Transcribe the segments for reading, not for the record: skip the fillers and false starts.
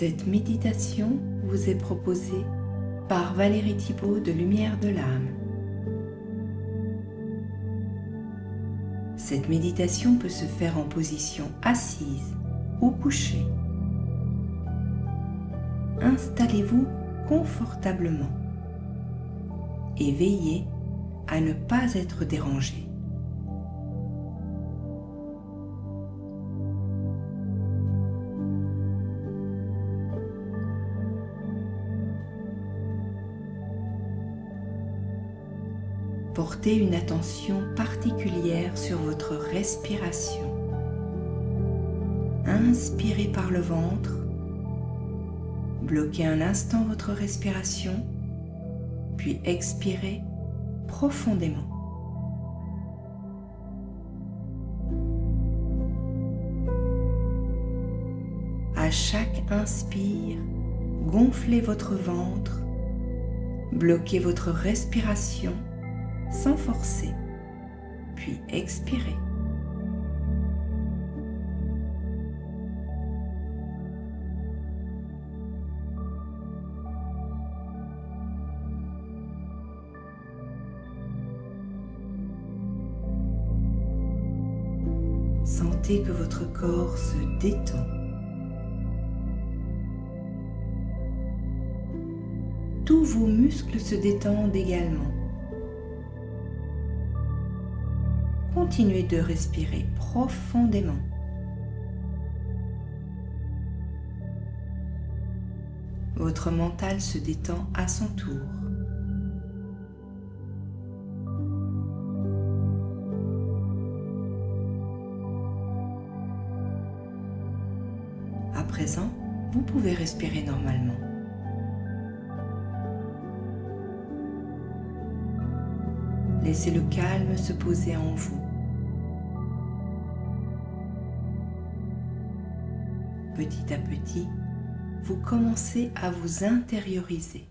Cette méditation vous est proposée par Valérie Thibault de Lumière de l'âme. Cette méditation peut se faire en position assise ou couchée. Installez-vous confortablement et veillez à ne pas être dérangé. Portez une attention particulière sur votre respiration. Inspirez par le ventre. Bloquez un instant votre respiration, puis expirez profondément. À chaque inspire, gonflez votre ventre, bloquez votre respiration sans forcer, puis expirez. Sentez que votre corps se détend. Tous vos muscles se détendent également. Continuez de respirer profondément. Votre mental se détend à son tour. À présent, vous pouvez respirer normalement. Laissez le calme se poser en vous. Petit à petit, vous commencez à vous intérioriser.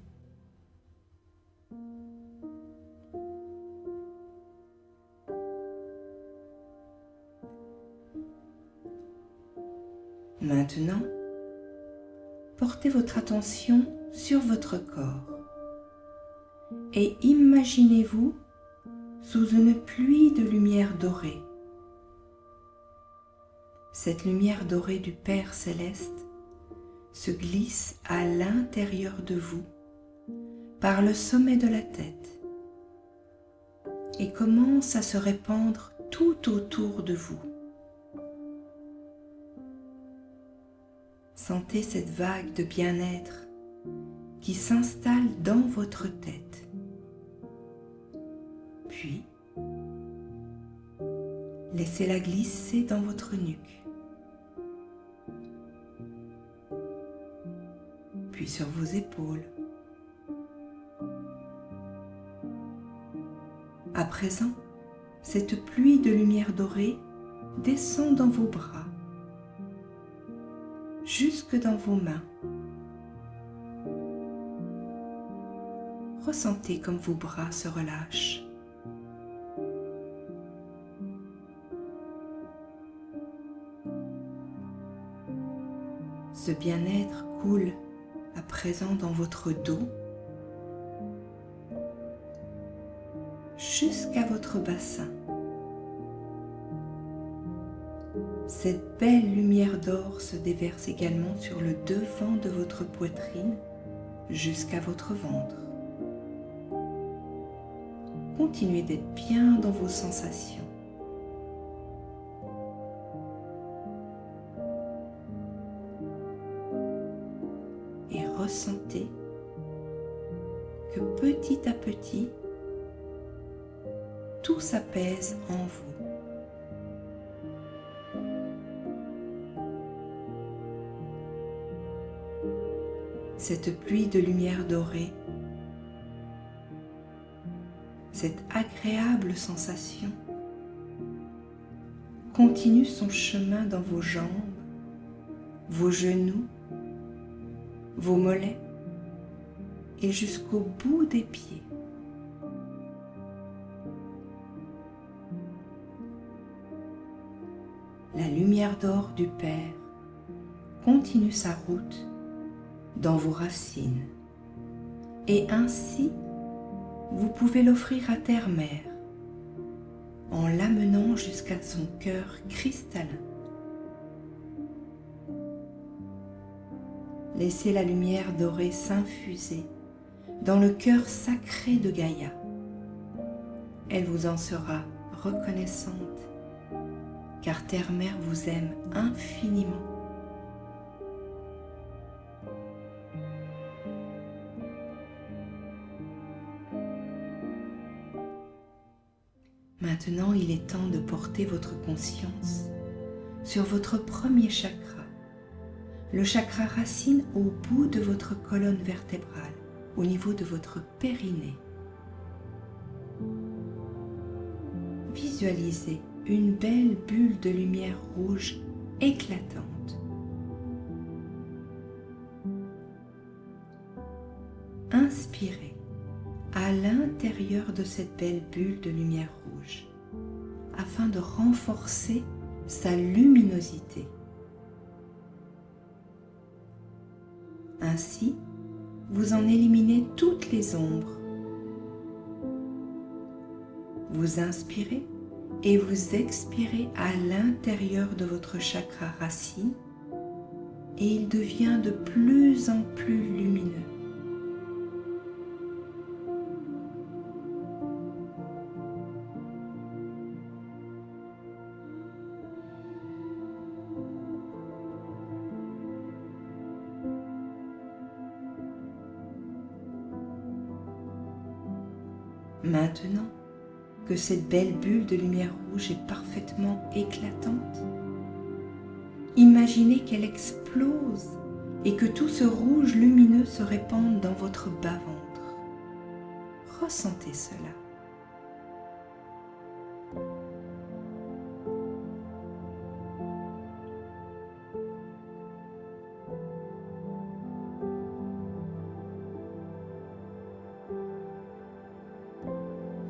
Maintenant, portez votre attention sur votre corps et imaginez-vous sous une pluie de lumière dorée. Cette lumière dorée du Père Céleste se glisse à l'intérieur de vous par le sommet de la tête et commence à se répandre tout autour de vous. Sentez cette vague de bien-être qui s'installe dans votre tête. Puis, laissez-la glisser dans votre nuque. Puis sur vos épaules. À présent, cette pluie de lumière dorée descend dans vos bras, jusque dans vos mains. Ressentez comme vos bras se relâchent. Ce bien-être coule à présent dans votre dos jusqu'à votre bassin. Cette belle lumière d'or se déverse également sur le devant de votre poitrine jusqu'à votre ventre. Continuez d'être bien dans vos sensations. Et ressentez que petit à petit, tout s'apaise en vous. Cette pluie de lumière dorée, cette agréable sensation continue son chemin dans vos jambes, vos genoux, vos mollets et jusqu'au bout des pieds. La lumière d'or du Père continue sa route dans vos racines. Et ainsi, vous pouvez l'offrir à Terre-Mère en l'amenant jusqu'à son cœur cristallin. Laissez la lumière dorée s'infuser dans le cœur sacré de Gaïa. Elle vous en sera reconnaissante, car Terre-Mère vous aime infiniment. Maintenant, il est temps de porter votre conscience sur votre premier chakra, le chakra racine au bout de votre colonne vertébrale, au niveau de votre périnée. Visualisez une belle bulle de lumière rouge éclatante. Inspirez à l'intérieur de cette belle bulle de lumière rouge afin de renforcer sa luminosité. Ainsi, vous en éliminez toutes les ombres. Vous inspirez et vous expirez à l'intérieur de votre chakra racine et il devient de plus en plus lumineux. Maintenant que cette belle bulle de lumière rouge est parfaitement éclatante, imaginez qu'elle explose et que tout ce rouge lumineux se répande dans votre bas-ventre. Ressentez cela.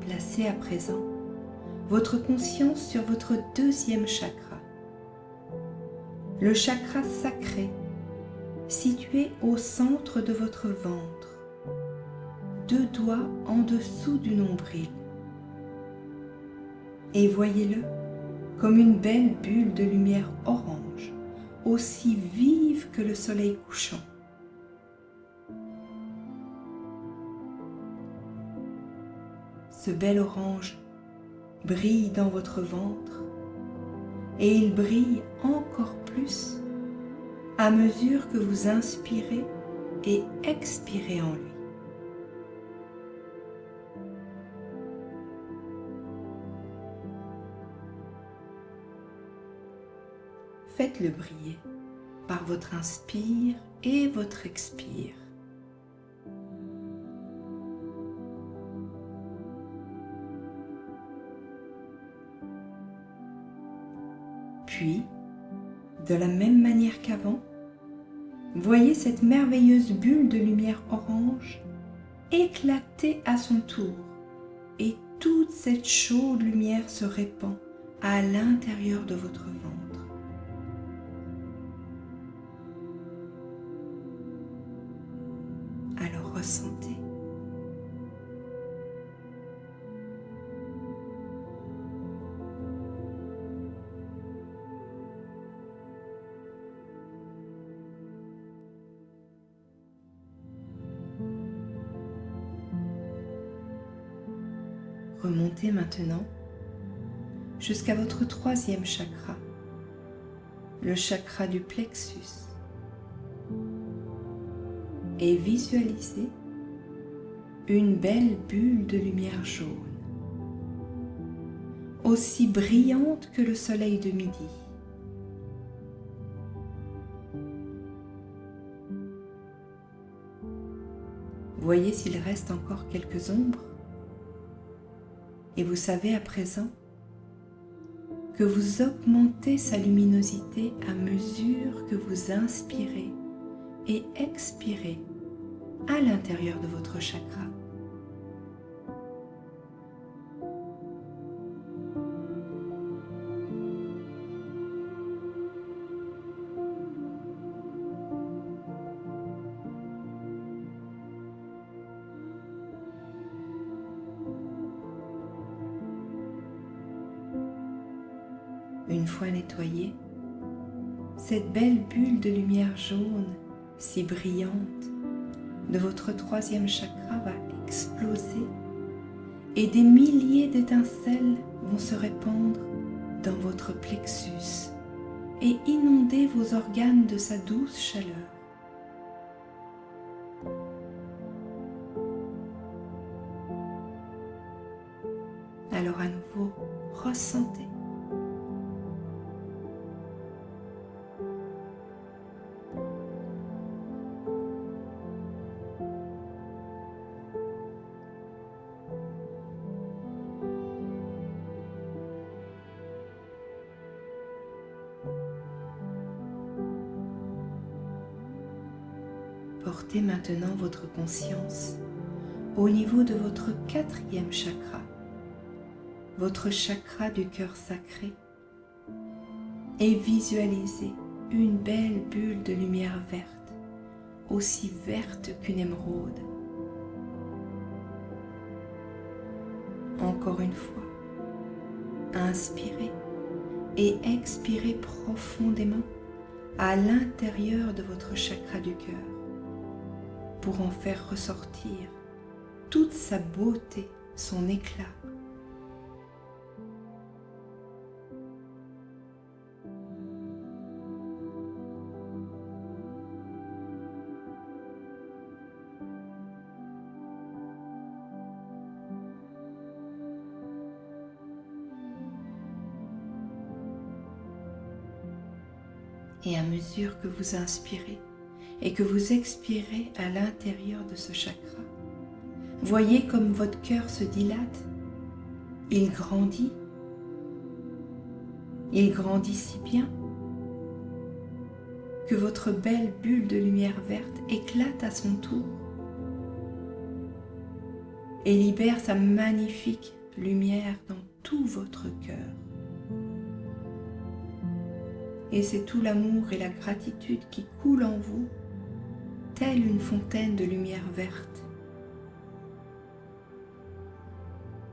Placez à présent votre conscience sur votre deuxième chakra, le chakra sacré, situé au centre de votre ventre, 2 doigts en dessous du nombril. Et voyez-le comme une belle bulle de lumière orange, aussi vive que le soleil couchant. Ce bel orange brille dans votre ventre et il brille encore plus à mesure que vous inspirez et expirez en lui. Faites-le briller par votre inspire et votre expire. Puis, de la même manière qu'avant, voyez cette merveilleuse bulle de lumière orange éclater à son tour et toute cette chaude lumière se répand à l'intérieur de votre ventre. Alors ressentez. Remontez maintenant jusqu'à votre troisième chakra, le chakra du plexus, et visualisez une belle bulle de lumière jaune, aussi brillante que le soleil de midi. Voyez s'il reste encore quelques ombres. Et vous savez à présent que vous augmentez sa luminosité à mesure que vous inspirez et expirez à l'intérieur de votre chakra. fois nettoyée, cette belle bulle de lumière jaune, si brillante, de votre troisième chakra va exploser et des milliers d'étincelles vont se répandre dans votre plexus et inonder vos organes de sa douce chaleur. Alors à nouveau, ressentez. Portez maintenant votre conscience au niveau de votre quatrième chakra, votre chakra du cœur sacré, et visualisez une belle bulle de lumière verte, aussi verte qu'une émeraude. Encore une fois, inspirez et expirez profondément à l'intérieur de votre chakra du cœur pour en faire ressortir toute sa beauté, son éclat. Et à mesure que vous inspirez et que vous expirez à l'intérieur de ce chakra, voyez comme votre cœur se dilate, il grandit si bien que votre belle bulle de lumière verte éclate à son tour et libère sa magnifique lumière dans tout votre cœur. Et c'est tout l'amour et la gratitude qui coulent en vous, telle une fontaine de lumière verte.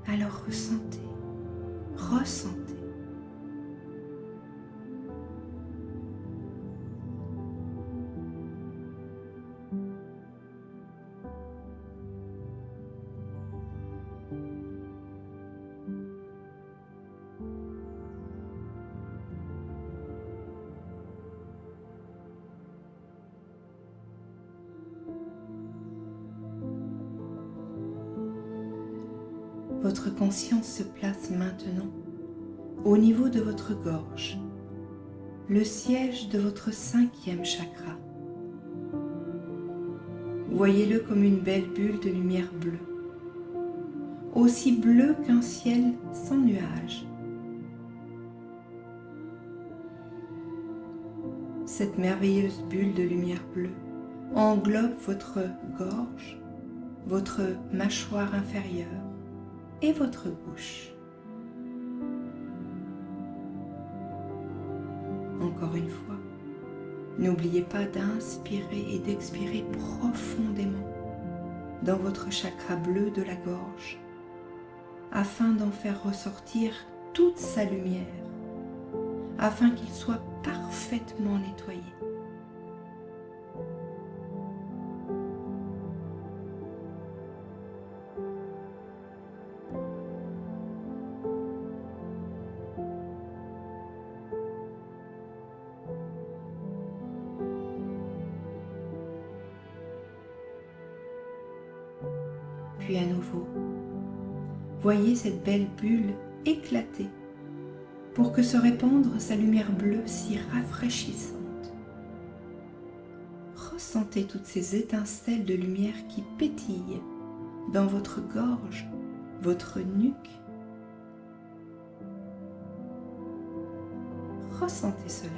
Alors ressentez, ressentez. Votre conscience se place maintenant au niveau de votre gorge, le siège de votre cinquième chakra. Voyez-le comme une belle bulle de lumière bleue, aussi bleue qu'un ciel sans nuages. Cette merveilleuse bulle de lumière bleue englobe votre gorge, votre mâchoire inférieure et votre bouche. Encore une fois, n'oubliez pas d'inspirer et d'expirer profondément dans votre chakra bleu de la gorge afin d'en faire ressortir toute sa lumière, afin qu'il soit parfaitement nettoyé. Puis à nouveau, voyez cette belle bulle éclater pour que se répandre sa lumière bleue si rafraîchissante. Ressentez toutes ces étincelles de lumière qui pétillent dans votre gorge, votre nuque. Ressentez cela.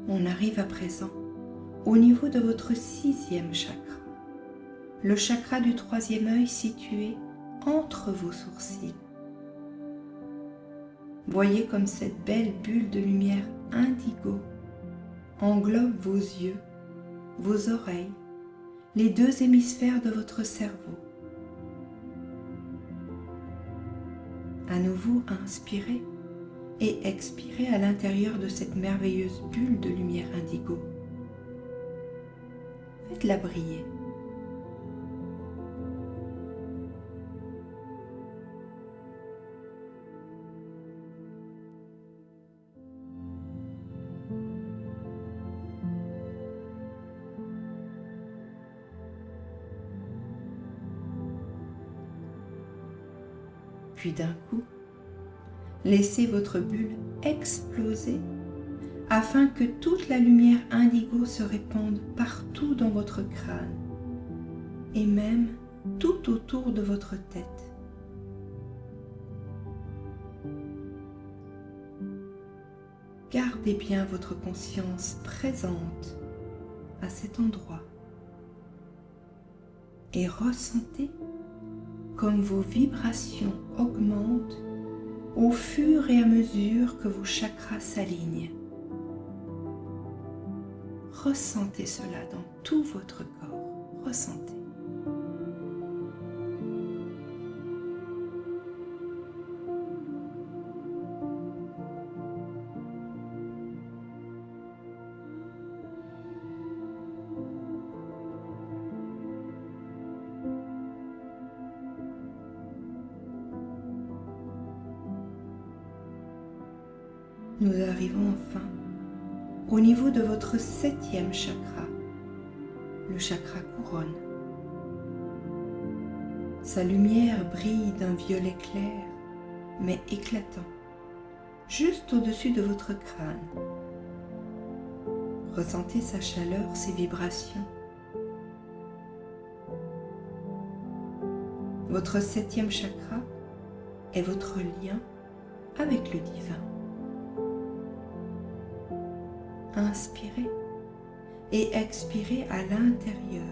On arrive à présent au niveau de votre sixième chakra, le chakra du troisième œil situé entre vos sourcils. Voyez comme cette belle bulle de lumière indigo englobe vos yeux, vos oreilles, les deux hémisphères de votre cerveau. À nouveau, inspirez et expirez à l'intérieur de cette merveilleuse bulle de lumière indigo. Faites-la briller. Puis d'un coup, laissez votre bulle exploser afin que toute la lumière indigo se répande partout dans votre crâne et même tout autour de votre tête. Gardez bien votre conscience présente à cet endroit et ressentez comme vos vibrations augmentent au fur et à mesure que vos chakras s'alignent. Ressentez cela dans tout votre corps. Ressentez. Nous arrivons enfin au niveau de votre septième chakra, le chakra couronne. Sa lumière brille d'un violet clair, mais éclatant, juste au-dessus de votre crâne. Ressentez sa chaleur, ses vibrations. Votre septième chakra est votre lien avec le divin. Inspirez et expirez à l'intérieur.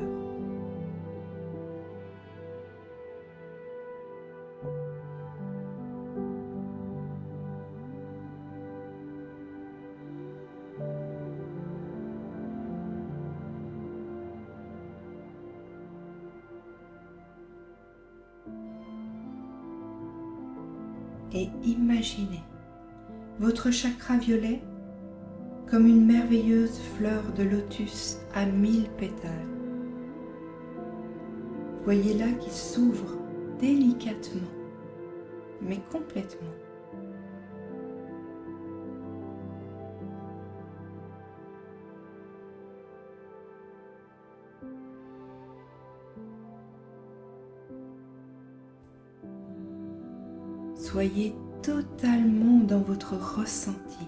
Et imaginez votre chakra violet comme une merveilleuse fleur de lotus à 1000 pétales. Voyez-la qui s'ouvre délicatement, mais complètement. Soyez totalement dans votre ressenti.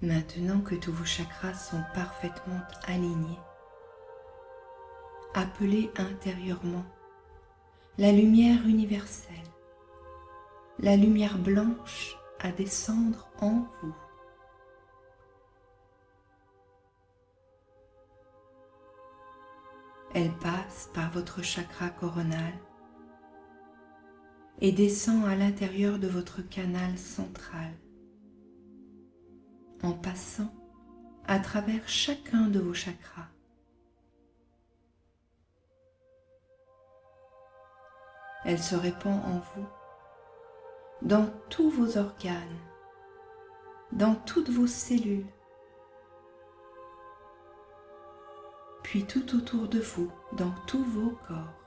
Maintenant que tous vos chakras sont parfaitement alignés, appelez intérieurement la lumière universelle, la lumière blanche à descendre en vous. Elle passe par votre chakra coronal et descend à l'intérieur de votre canal central, en passant à travers chacun de vos chakras. Elle se répand en vous, dans tous vos organes, dans toutes vos cellules, puis tout autour de vous, dans tous vos corps.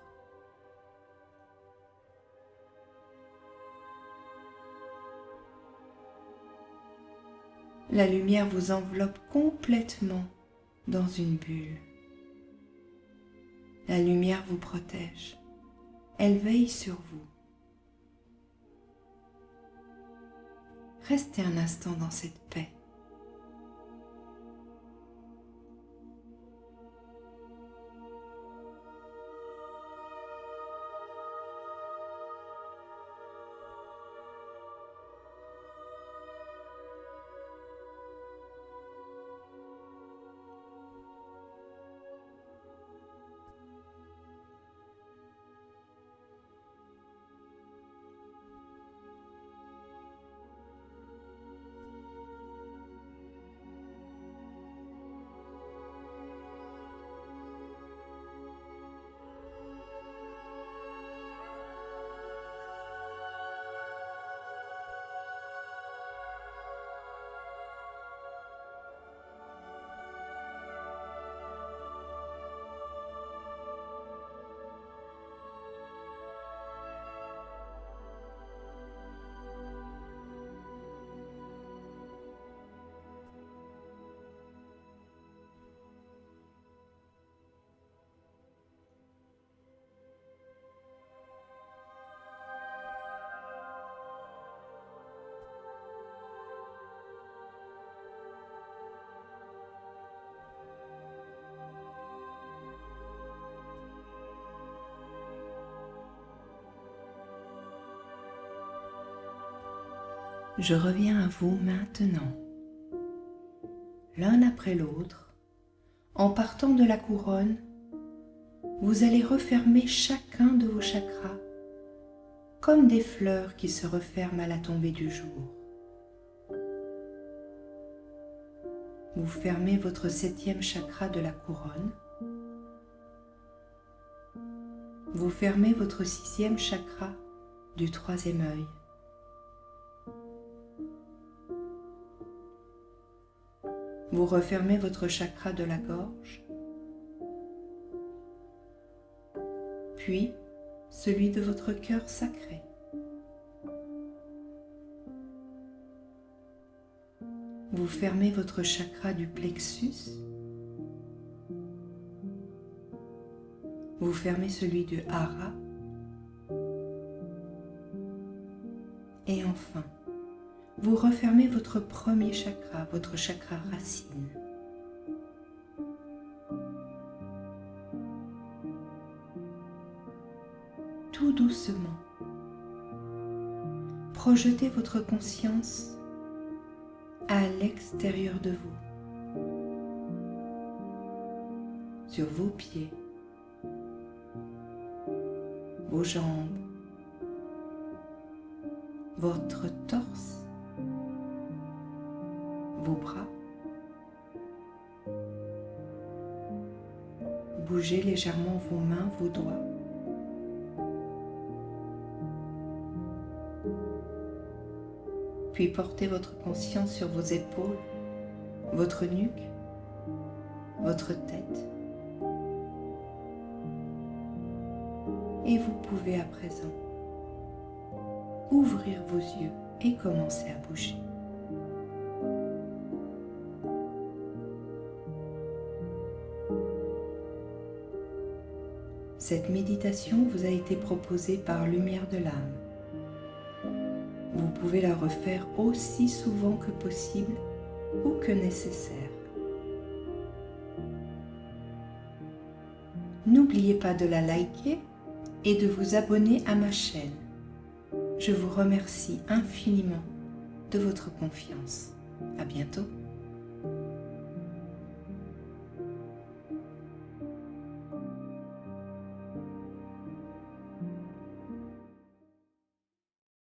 La lumière vous enveloppe complètement dans une bulle. La lumière vous protège. Elle veille sur vous. Restez un instant dans cette paix. Je reviens à vous maintenant, l'un après l'autre. En partant de la couronne, vous allez refermer chacun de vos chakras comme des fleurs qui se referment à la tombée du jour. Vous fermez votre 7e chakra de la couronne. Vous fermez votre 6e chakra du 3e œil. Vous refermez votre chakra de la gorge, puis celui de votre cœur sacré. Vous fermez votre chakra du plexus. Vous fermez celui du hara. Et enfin, vous refermez votre premier chakra, votre chakra racine. Tout doucement, projetez votre conscience à l'extérieur de vous, sur vos pieds, vos jambes, votre torse, vos bras. Bougez légèrement vos mains, vos doigts. Puis portez votre conscience sur vos épaules, votre nuque, votre tête. Et vous pouvez à présent ouvrir vos yeux et commencer à bouger. Cette méditation vous a été proposée par Lumière de l'âme. Vous pouvez la refaire aussi souvent que possible ou que nécessaire. N'oubliez pas de la liker et de vous abonner à ma chaîne. Je vous remercie infiniment de votre confiance. À bientôt.